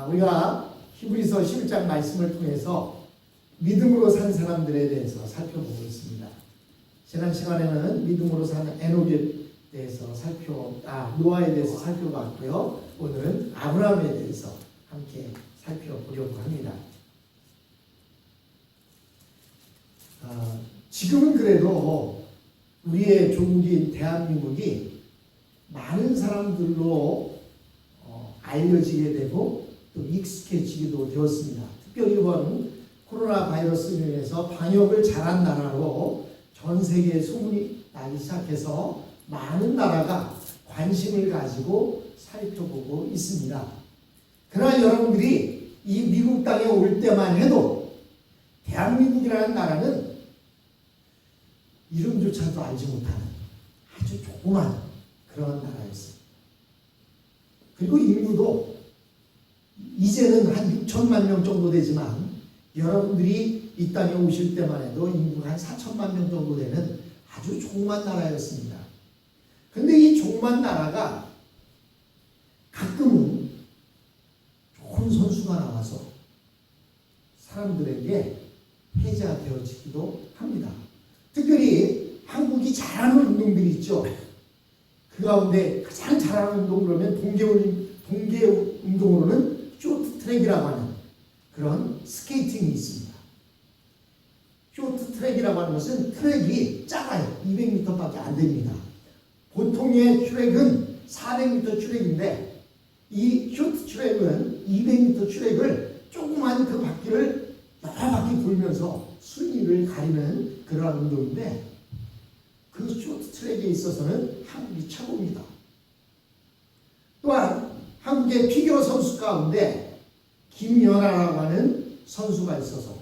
우리가 히브리서 11장 말씀을 통해서 믿음으로 산 사람들에 대해서 살펴보고 있습니다. 지난 시간에는 믿음으로 산 에녹에 대해서 노아에 대해서 살펴봤고요. 오늘은 아브라함에 대해서 함께 살펴보려고 합니다. 지금은 그래도 우리의 조국인 대한민국이 많은 사람들로 알려지게 되고 또 익숙해지기도 되었습니다. 특별히 이번 코로나 바이러스로 인해서 방역을 잘한 나라로 전 세계에 소문이 나기 시작해서 많은 나라가 관심을 가지고 살펴보고 있습니다. 그러나 여러분들이 이 미국 땅에 올 때만 해도 대한민국이라는 나라는 이름조차도 알지 못하는 아주 조그만 그런 나라였습니다. 그리고 인구도 이제는 한 6천만 명 정도 되지만 여러분들이 이 땅에 오실 때만 해도 인구가 한 4천만 명 정도 되는 아주 조그만 나라였습니다. 근데 이 조그만 나라가 가끔은 좋은 선수가 나와서 사람들에게 해자가 되어지기도 합니다. 특별히 한국이 잘하는 운동들이 있죠. 그 가운데 가장 잘하는 운동 그러면 동계 운동으로는 쇼트트랙이라고 하는 그런 스케이팅이 있습니다. 쇼트트랙이라고 하는 것은 트랙이 작아요. 200m밖에 안 됩니다. 보통의 트랙은 400m 트랙인데 이 쇼트트랙은 200m 트랙을 조그만 그 바퀴를 여러 바퀴 돌면서 순위를 가리는 그러한 운동인데 그 쇼트트랙에 있어서는 한국이 최고입니다. 또한 한국의 피겨 선수 가운데 김연아라고 하는 선수가 있어서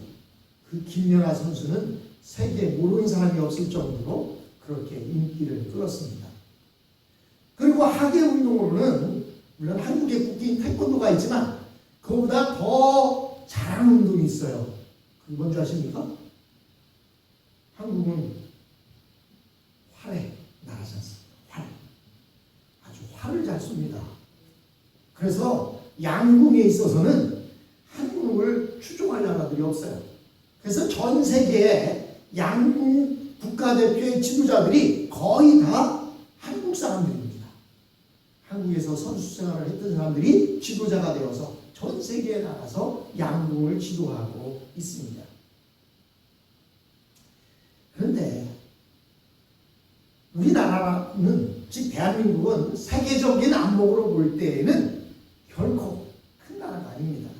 그 김연아 선수는 세계에 모르는 사람이 없을 정도로 그렇게 인기를 끌었습니다. 그리고 하계 운동으로는 물론 한국의 국기인 태권도가 있지만 그보다 더 잘하는 운동이 있어요. 그게 뭔지 아십니까? 한국은 활의 나라지 않습니까? 활. 아주 활을 잘 쏩니다. 그래서 양궁에 있어서는 한국을 추종할 나라들이 없어요. 그래서 전 세계의 양궁 국가대표의 지도자들이 거의 다 한국 사람들입니다. 한국에서 선수 생활을 했던 사람들이 지도자가 되어서 전 세계에 나가서 양궁을 지도하고 있습니다. 그런데 우리나라는 즉 대한민국은 세계적인 안목으로 볼 때에는 결코 큰 나라가 아닙니다.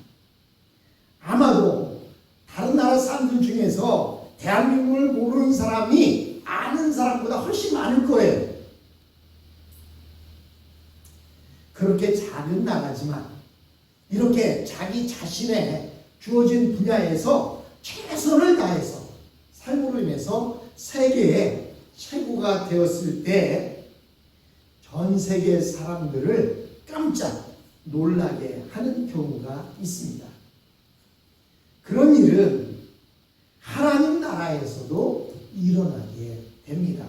아마도 다른 나라 사람들 중에서 대한민국을 모르는 사람이 아는 사람보다 훨씬 많을 거예요. 그렇게 작은 나라지만 이렇게 자기 자신의 주어진 분야에서 최선을 다해서 삶으로 인해서 세계의 최고가 되었을 때 전 세계 사람들을 깜짝 놀라게 하는 경우가 있습니다. 그런 일은 하나님 나라에서도 일어나게 됩니다.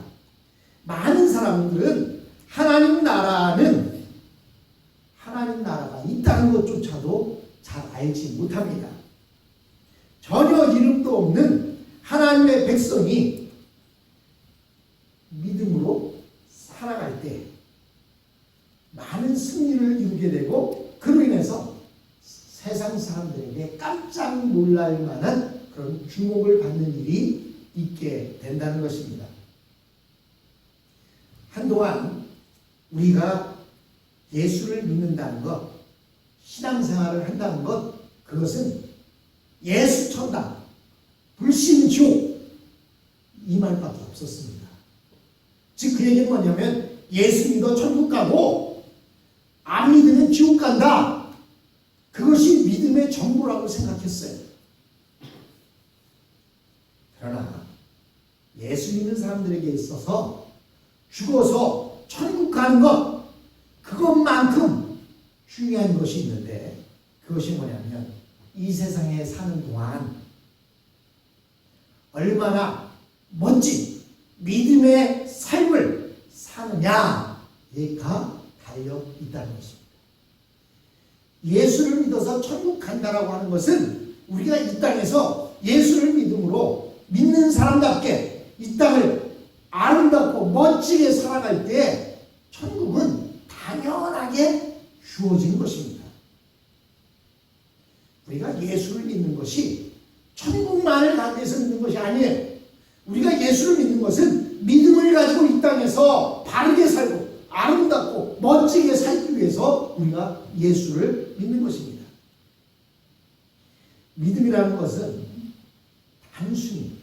많은 사람들은 하나님 나라가 있다는 것조차도 잘 알지 못합니다. 전혀 이름도 없는 하나님의 백성이 믿음으로 살아갈 때 많은 승리를 이루게 되고 그로 인해서 세상 사람들에게 깜짝 놀랄 만한 그런 주목을 받는 일이 있게 된다는 것입니다. 한동안 우리가 예수를 믿는다는 것, 신앙생활을 한다는 것, 그것은 예수 천당, 불신 지옥 이 말밖에 없었습니다. 즉 그 얘기는 뭐냐면 예수 믿어 천국 가고 안 믿으면 지옥 간다. 그것이 믿음의 전부라고 생각했어요. 그러나 예수 믿는 사람들에게 있어서 죽어서 천국 가는 것, 그것만큼 중요한 것이 있는데 그것이 뭐냐면 이 세상에 사는 동안 얼마나 멋진 믿음의 삶을 사느냐가 달려 있다는 것입니다. 예수를 믿어서 천국 간다라고 하는 것은 우리가 이 땅에서 예수를 믿음으로 믿는 사람답게 이 땅을 아름답고 멋지게 살아갈 때 천국은 당연하게 주어지는 것입니다. 우리가 예수를 믿는 것이 천국만을 가기 위해서 믿는 것이 아니에요. 우리가 예수를 믿는 것은 믿음을 가지고 이 땅에서 바르게 살고 아름답고 멋지게 살기 위해서 우리가 예수를 믿는 것입니다. 믿음이라는 것은 단순히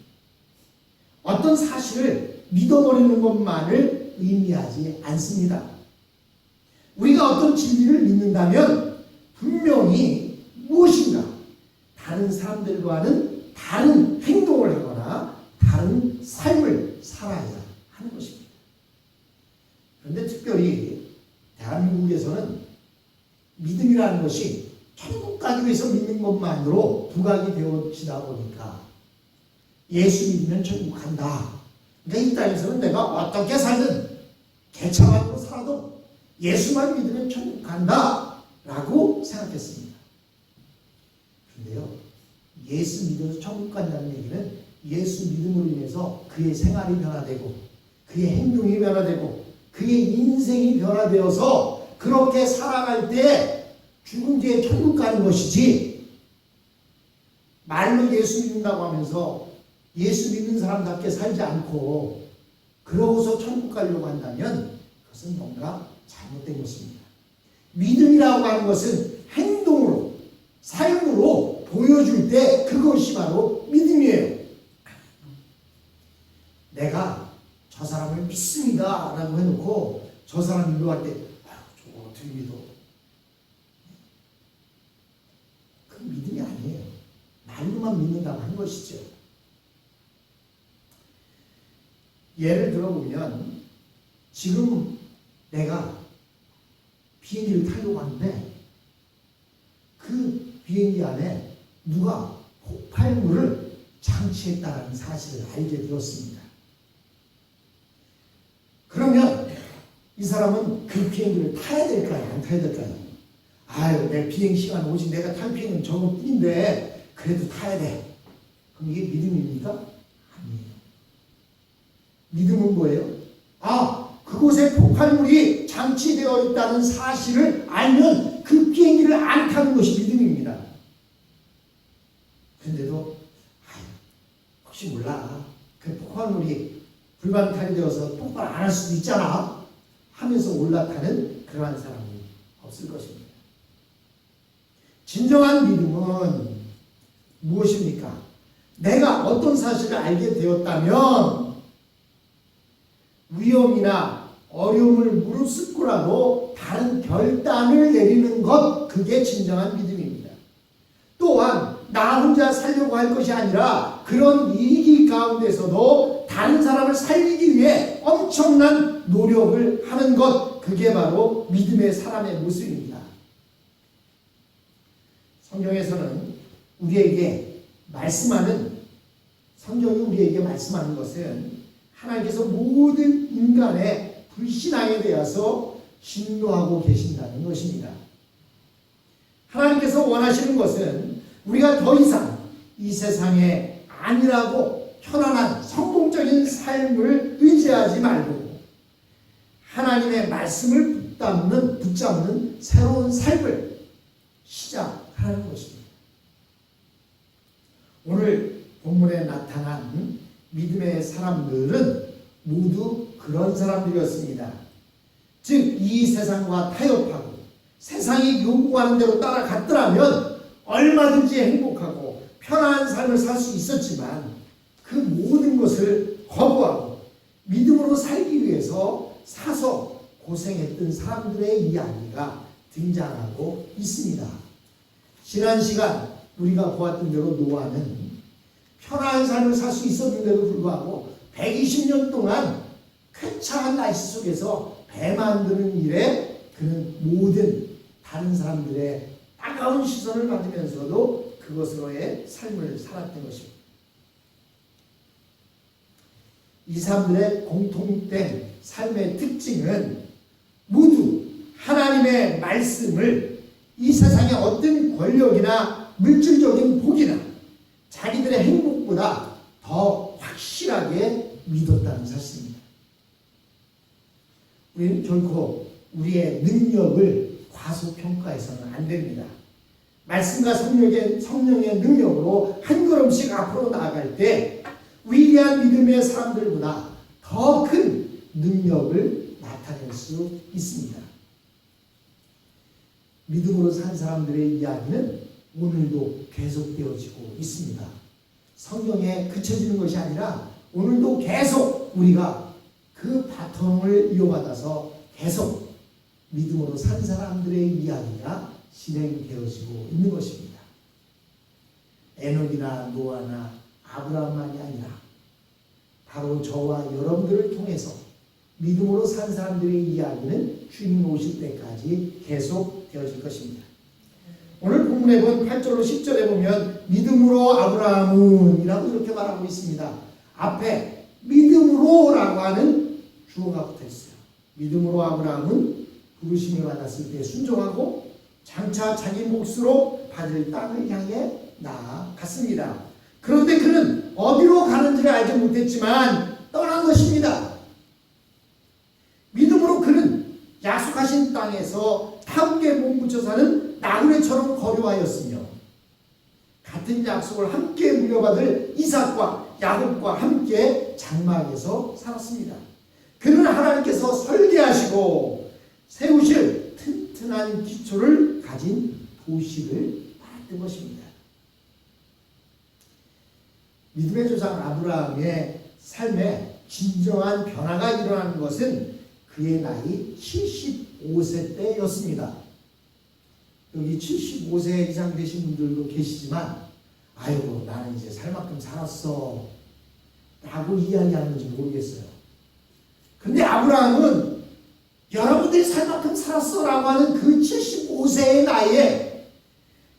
어떤 사실을 믿어버리는 것만을 의미하지 않습니다. 우리가 어떤 진리를 믿는다면 분명히 무엇인가 다른 사람들과는 다른 행동을 하거나 다른 삶을 살아야 하는 것입니다. 그런데 특별히 대한민국에서는 믿음이라는 것이 천국 가기 위해서 믿는 것만으로 부각이 되어지다 보니까 예수 믿으면 천국 간다. 그러니까 이 땅에서는 내가 어떻게 살든 개차가지고 살아도 예수만 믿으면 천국 간다 라고 생각했습니다. 그런데요, 예수 믿어서 천국 간다는 얘기는 예수 믿음으로 인해서 그의 생활이 변화되고 그의 행동이 변화되고 그의 인생이 변화되어서 그렇게 살아갈 때 죽은 뒤에 천국 가는 것이지, 말로 예수 믿는다고 하면서 예수 믿는 사람답게 살지 않고 그러고서 천국 가려고 한다면 그것은 뭔가 잘못된 것입니다. 믿음이라고 하는 것은 행동으로, 삶으로 보여줄 때 그것이 바로 믿음이에요. 내가 저 사람을 믿습니다 라고 해놓고 저 사람 믿어할 때 저거 어떻게 믿어? 그 믿음이 아니에요. 말로만 믿는다고 한 것이죠. 예를 들어보면 지금 내가 비행기를 타려고 하는데 그 비행기 안에 누가 폭발물을 장치했다는 사실을 알게 되었습니다. 그러면 이 사람은 그 비행기를 타야 될까요? 안 타야 될까요? 아유, 내 비행 시간 오직 내가 탈 비행은 저것뿐인데 그래도 타야 돼. 그럼 이게 믿음입니까? 아니에요. 믿음은 뭐예요? 그곳에 폭발물이 장치되어 있다는 사실을 알면 그 비행기를 안 타는 것이 믿음입니다. 근데도 혹시 몰라, 그 폭발물이 불방탄이 되어서 폭발 안 할 수도 있잖아 하면서 올라타는 그러한 사람이 없을 것입니다. 진정한 믿음은 무엇입니까? 내가 어떤 사실을 알게 되었다면 위험이나 어려움을 무릅쓰고라도 다른 결단을 내리는 것, 그게 진정한 믿음입니다. 또한 나 혼자 살려고 할 것이 아니라 그런 위기 가운데서도 다른 사람을 살리기 위해 엄청난 노력을 하는 것, 그게 바로 믿음의 사람의 모습입니다. 성경에서는 우리에게 성경이 우리에게 말씀하는 것은 하나님께서 모든 인간의 불신앙에 대해서 진노하고 계신다는 것입니다. 하나님께서 원하시는 것은 우리가 더 이상 이 세상에 안일하고 편안한 성공적인 삶을 의지하지 말고 하나님의 말씀을 붙잡는 새로운 삶을 시작하는 것입니다. 오늘 본문에 나타난 믿음의 사람들은 모두 그런 사람들이었습니다. 즉, 이 세상과 타협하고 세상이 요구하는 대로 따라갔더라면 얼마든지 행복하고 편안한 삶을 살 수 있었지만 그 모든 것을 거부하고 믿음으로 살기 위해서 사서 고생했던 사람들의 이야기가 등장하고 있습니다. 지난 시간 우리가 보았던 대로 노아는 편안한 삶을 살 수 있었는데도 불구하고 120년 동안 쾌차한 날씨 속에서 배 만드는 일에 그는 모든 다른 사람들의 따가운 시선을 받으면서도 그것으로의 삶을 살았던 것입니다. 이 사람들의 공통된 삶의 특징은 모두 하나님의 말씀을 이 세상의 어떤 권력이나 물질적인 복이나 자기들의 행복보다 더 확실하게 믿었다는 사실입니다. 우리는 결코 우리의 능력을 과소평가해서는 안 됩니다. 말씀과 성령의 능력으로 한 걸음씩 앞으로 나아갈 때 위대한 믿음의 사람들보다 더 큰 능력을 나타낼 수 있습니다. 믿음으로 산 사람들의 이야기는 오늘도 계속되어지고 있습니다. 성경에 그쳐지는 것이 아니라 오늘도 계속 우리가 그 바통을 이어받아서 계속 믿음으로 산 사람들의 이야기가 진행되어지고 있는 것입니다. 에녹이나 노아나 아브라함만이 아니라 바로 저와 여러분들을 통해서 믿음으로 산 사람들의 이야기는 주님 오실 때까지 계속 되어질 것입니다. 오늘 본문에 본 8절로 10절에 보면 믿음으로 아브라함은 이라고 이렇게 말하고 있습니다. 앞에 믿음으로라고 하는 주어가 붙어 있어요. 믿음으로 아브라함은 부르심을 받았을 때 순종하고 장차 자기 몫으로 받을 땅을 향해 나아갔습니다. 그런데 그는 어디로 가는지를 알지 못했지만 떠난 것입니다. 믿음으로 그는 약속하신 땅에서 함께 몸붙여 사는 나그네처럼 거류하였으며 같은 약속을 함께 물려받을 이삭과 야곱과 함께 장막에서 살았습니다. 그는 하나님께서 설계하시고 세우실 튼튼한 기초를 가진 도시를 받은 것입니다. 믿음의 조상 아브라함의 삶에 진정한 변화가 일어나는 것은 그의 나이 75세 때였습니다. 여기 75세 이상 되신 분들도 계시지만 아이고 나는 이제 살 만큼 살았어 라고 이야기하는지 모르겠어요. 근데 아브라함은 여러분들이 살 만큼 살았어 라고 하는 그 75세의 나이에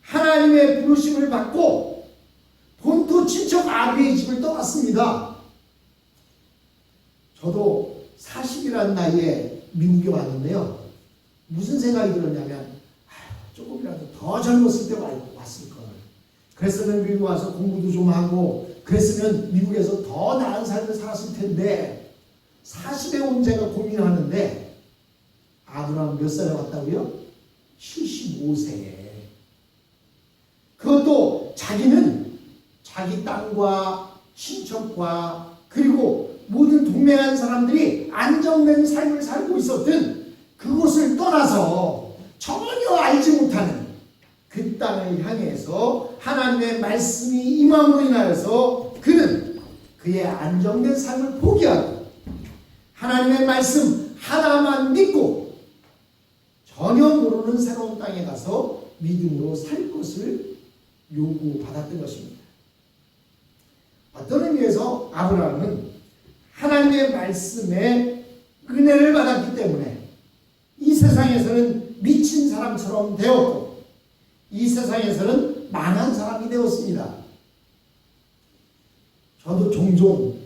하나님의 부르심을 받고 본토 친척 아비의 집을 떠났습니다. 저도 40이라는 나이에 미국에 왔는데요. 무슨 생각이 들었냐면 조금이라도 더 젊었을 때 왔을 걸. 그랬으면 미국 와서 공부도 좀 하고 그랬으면 미국에서 더 나은 삶을 살았을 텐데 40에 온 제가 고민하는데 아브라함 몇 살에 왔다고요? 75세에. 그것도 자기는 자기 땅과 친척과 그리고 모든 동맹한 사람들이 안정된 삶을 살고 있었던 그곳을 떠나서 전혀 알지 못하는 그 땅을 향해서 하나님의 말씀이 임함으로 인하여서 그는 그의 안정된 삶을 포기하고 하나님의 말씀 하나만 믿고 전혀 모르는 새로운 땅에 가서 믿음으로 살 것을 요구받았던 것입니다. 어떤 의미에서 아브라함은 하나님의 말씀에 은혜를 받았기 때문에 이 세상에서는 미친 사람처럼 되었고 이 세상에서는 망한 사람이 되었습니다. 저도 종종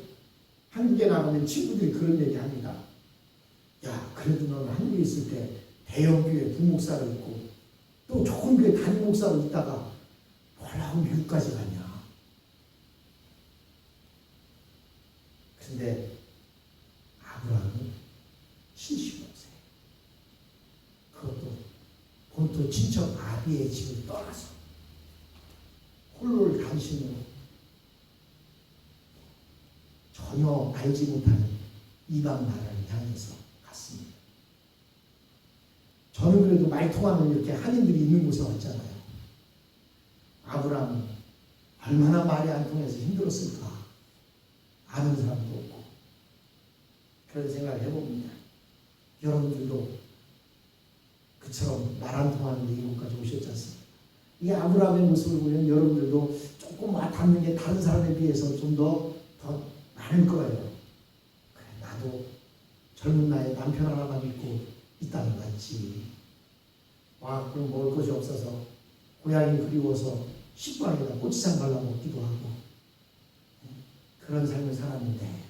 한국에 나가면 친구들이 그런 얘기 합니다. 야, 그래도 너는 한국에 있을 때 대형교회 부목사로 있고 또 좋은 교회 담임 목사로 있다가 뭐라고 미국까지 갔냐. 근데 아브라함은 75세. 그것도 본토 친척 아비의 집을 떠나서 홀로 단신으로 전혀 알지 못하는 이방 나라를 향해서 갔습니다. 저는 그래도 말 통하는 이렇게 한인들이 있는 곳에 왔잖아요. 아브라함은 얼마나 말이 안 통해서 힘들었을까. 아는 사람도 없고 그런 생각을 해봅니다. 여러분들도 그처럼 말 안 통하는 이곳까지 오셨지 않습니까? 이 아브라함의 모습을 보면 여러분들도 조금 와닿는 게 다른 사람에 비해서 좀 더 많을 거예요. 그래, 나도 젊은 나이에 남편 하나만 믿고 이 땅에 갔지. 와, 그럼 먹을 것이 없어서 고향이 그리워서 식빵에다 고추장 발라 먹기도 하고 그런 삶을 살았는데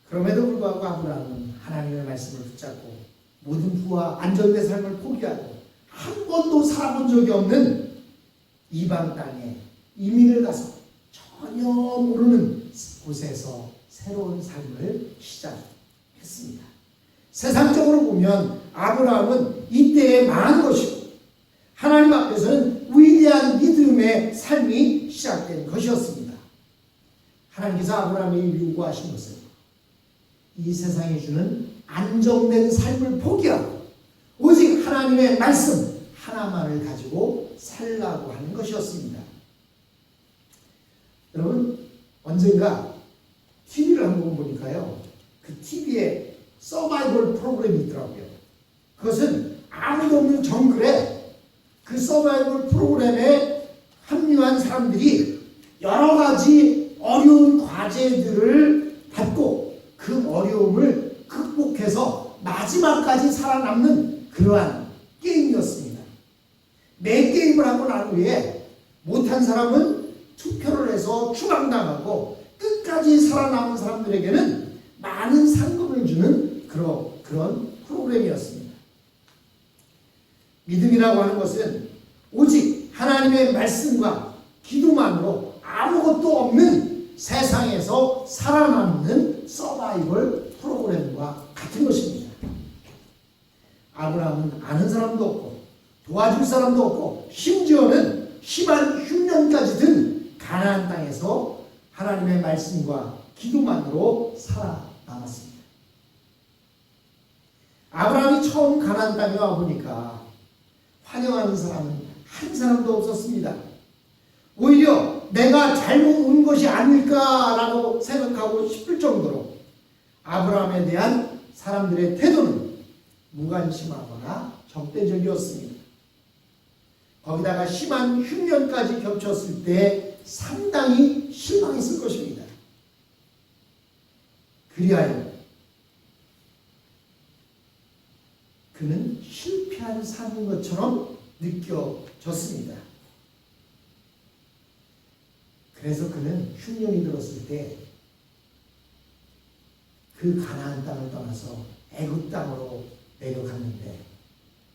그럼에도 불구하고 아브라함은 하나님의 말씀을 붙잡고 모든 부와 안정된 삶을 포기하고 한 번도 살아본 적이 없는 이방 땅에 이민을 가서 전혀 모르는 곳에서 새로운 삶을 시작했습니다. 세상적으로 보면 아브라함은 이때에 망한 것이고 하나님 앞에서는 위대한 믿음의 삶이 시작된 것이었습니다. 하나님께서 아브라함에게 요구하신 것은 이 세상이 주는 안정된 삶을 포기하고 오직 하나님의 말씀 하나만을 가지고 살라고 하는 것이었습니다. 여러분, 언젠가 TV를 한번 보니까요, 그 TV에 서바이벌 프로그램이 있더라고요. 그것은 아무도 없는 정글에 그 서바이벌 프로그램에 합류한 사람들이 여러 가지 어려운 과제들을 받고 그 어려움을 극복해서 마지막까지 살아남는 그러한 게임이었습니다. 매 게임을 하고 난 후에 못한 사람은 투표를 해서 추방당하고 끝까지 살아남은 사람들에게는 많은 상금을 주는 그런 프로그램이었습니다. 믿음이라고 하는 것은 오직 하나님의 말씀과 기도만으로 아무것도 없는 세상에서 살아남는 서바이벌 프로그램과 같은 것입니다. 아브라함은 아는 사람도 없고 도와줄 사람도 없고 심지어는 심한 흉년까지 든 가나안 땅에서 하나님의 말씀과 기도만으로 살아남았습니다. 아브라함이 처음 가나안 땅에 와보니까 환영하는 사람은 한 사람도 없었습니다. 오히려 내가 잘못 온 것이 아닐까라고 생각하고 싶을 정도로 아브라함에 대한 사람들의 태도는 무관심하거나 적대적이었습니다. 거기다가 심한 흉년까지 겹쳤을 때 상당히 실망했을 것입니다. 그리하여 그는 실패한 삶인 것처럼 느껴졌습니다. 그래서 그는 흉년이 들었을 때 그 가나안 땅을 떠나서 애굽 땅으로 내려갔는데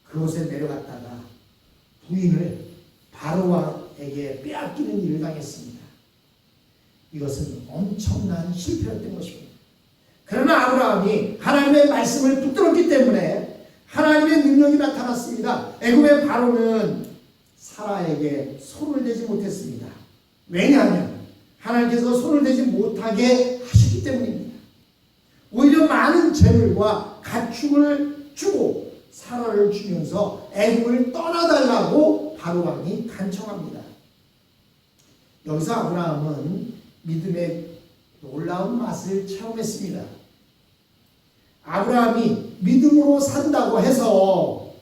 그곳에 내려갔다가 부인을 바로왕에게 빼앗기는 일을 당했습니다. 이것은 엄청난 실패였던 것입니다. 그러나 아브라함이 하나님의 말씀을 붙들었기 때문에 하나님의 능력이 나타났습니다. 애굽의 바로는 사라에게 손을 대지 못했습니다. 왜냐하면 하나님께서 손을 대지 못하게 하셨기 때문입니다. 오히려 많은 재물과 가축을 주고 사라를 주면서 애굽을 떠나달라고 바로왕이 간청합니다. 여기서 아브라함은 믿음의 놀라운 맛을 체험했습니다. 아브라함이 믿음으로 산다고 해서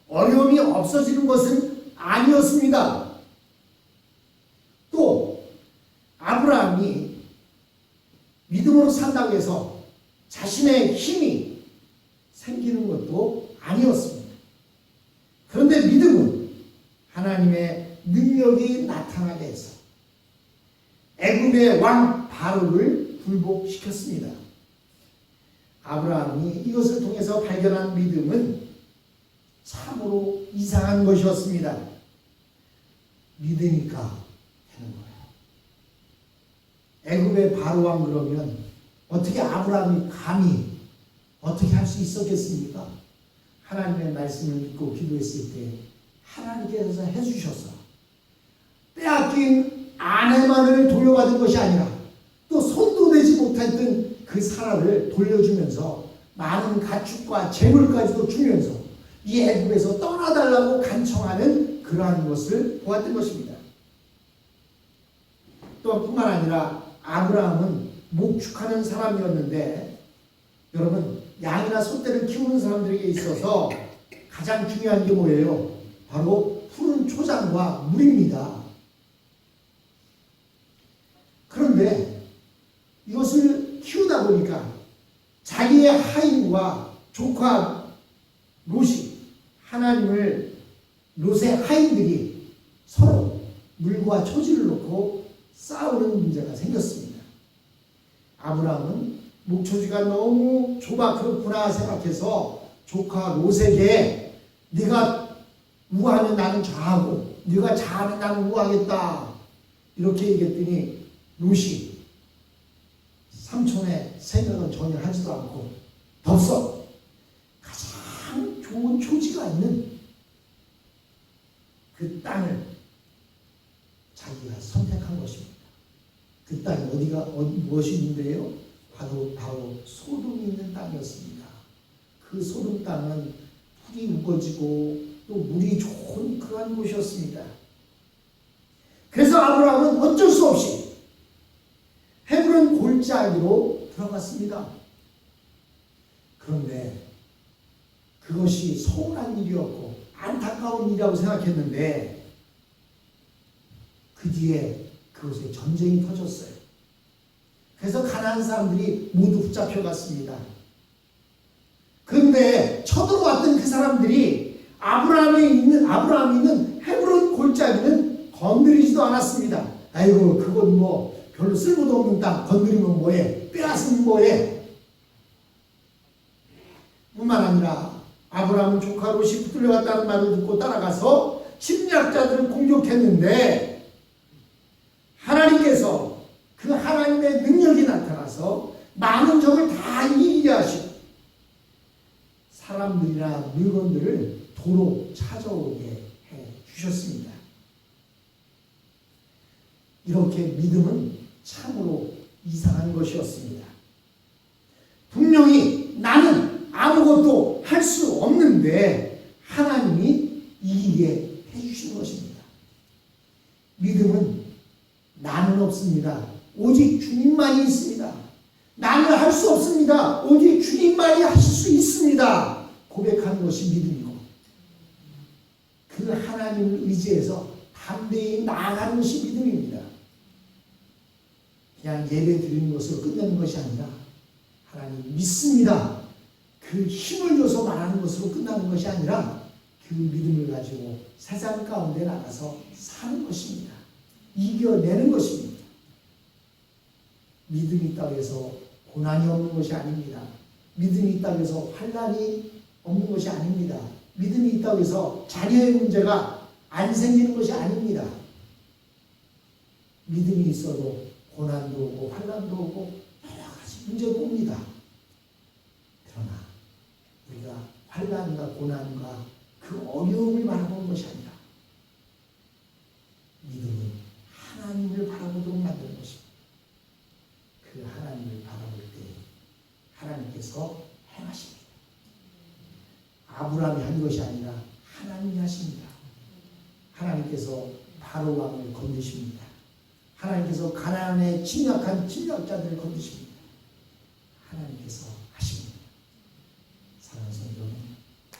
어려움이 없어지는 것은 아니었습니다. 또 아브라함이 믿음으로 산다고 해서 자신의 힘이 생기는 것도 아니었습니다. 그런데 믿음은 하나님의 능력이 나타나게 해서 애굽의 왕 바로를 굴복시켰습니다. 아브라함이 이것을 통해서 발견한 믿음은 참으로 이상한 것이었습니다. 믿으니까 되는 거예요. 애굽의 바로왕 그러면 어떻게 아브라함이 감히 어떻게 할 수 있었겠습니까? 하나님의 말씀을 믿고 기도했을 때 하나님께서 해주셔서 빼앗긴 아내만을 돌려받은 것이 아니라 또 손도 대지 못했던 그 사라를 돌려주면서 많은 가축과 재물까지도 주면서 이 애굽에서 떠나달라고 간청하는 그러한 것을 보았던 것입니다. 또 뿐만 아니라 아브라함은 목축하는 사람이었는데 여러분 양이나 소떼를 키우는 사람들에게 있어서 가장 중요한 게 뭐예요? 바로 푸른 초장과 물입니다. 그런데 이것을 키우다 보니까 자기의 하인과 조카 롯이 롯의 하인들이 서로 물과 초지를 놓고 싸우는 문제가 생겼습니다. 아브라함은 목초지가 너무 좁아 그렇구나 생각해서 조카 롯에게 네가 우하면 나는 좌하고 네가 좌하면 나는 우하겠다 이렇게 얘기했더니 롯이 삼촌의 생각은 전혀 하지도 않고 덥석 가장 좋은 초지가 있는 그 땅을 자기가 선택한 것입니다. 그 땅이 무엇이 있는데요? 바로 소돔이 있는 땅이었습니다. 그 소돔 땅은 풀이 우거지고 또 물이 좋은 그러한 곳이었습니다. 그래서 아브라함은 어쩔 수 없이 헤브론 골짜기로 들어갔습니다. 그런데 그것이 서운한 일이었고 안타까운 일이라고 생각했는데 그 뒤에 그곳에 전쟁이 터졌어요. 그래서 가나안 사람들이 모두 붙잡혀갔습니다. 그런데 쳐들어왔던 그 사람들이 아브라함이 있는 헤브론 골짜기는 건드리지도 않았습니다. 아이고 그건 뭐 별로 쓸모도 없는 땅 건드리면 뭐해? 빼앗으면 뭐해? 뿐만 아니라 아브라함은 조카 롯이 붙들려갔다는 말을 듣고 따라가서 침략자들을 공격했는데 하나님께서 그 하나님의 능력이 나타나서 많은 적을 다 이기게 하시고 사람들이나 물건들을 도로 찾아오게 해 주셨습니다. 이렇게 믿음은 참으로 이상한 것이었습니다. 분명히 나는 아무것도 할 수 없는데 하나님이 이기게 해주신 것입니다. 믿음은 나는 없습니다. 오직 주님만이 있습니다. 나는 할 수 없습니다. 오직 주님만이 하실 수 있습니다. 고백하는 것이 믿음이고 그 하나님을 의지해서 담대히 나아가는 것이 믿음입니다. 그냥 예배 드리는 것으로 끝내는 것이 아니라 하나님 믿습니다. 그 힘을 줘서 말하는 것으로 끝나는 것이 아니라 그 믿음을 가지고 세상 가운데 나가서 사는 것입니다. 이겨내는 것입니다. 믿음이 있다고 해서 고난이 없는 것이 아닙니다. 믿음이 있다고 해서 환난이 없는 것이 아닙니다. 믿음이 있다고 해서 자녀의 문제가 안 생기는 것이 아닙니다. 믿음이 있어도 고난도 오고 환난도 오고 여러 가지 문제도 옵니다. 그러나 우리가 환난과 고난과 그 어려움을 바라보는 것이 아니라 믿음은 하나님을 바라보도록 만드는 것입니다. 그 하나님을 바라볼 때 하나님께서 행하십니다. 아브라함이 한 것이 아니라 하나님이 하십니다. 하나님께서 바로 왕을 건드십니다. 하나님께서 가나안에 침략한 침략자들을 건드십니다. 하나님께서 하십니다. 사랑하는 성도 여러분,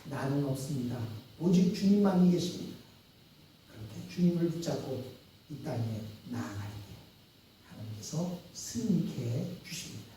나는 없습니다. 오직 주님만이 계십니다. 그렇게 주님을 붙잡고 이 땅에 나아갈 때 하나님께서 승리케 해 주십니다.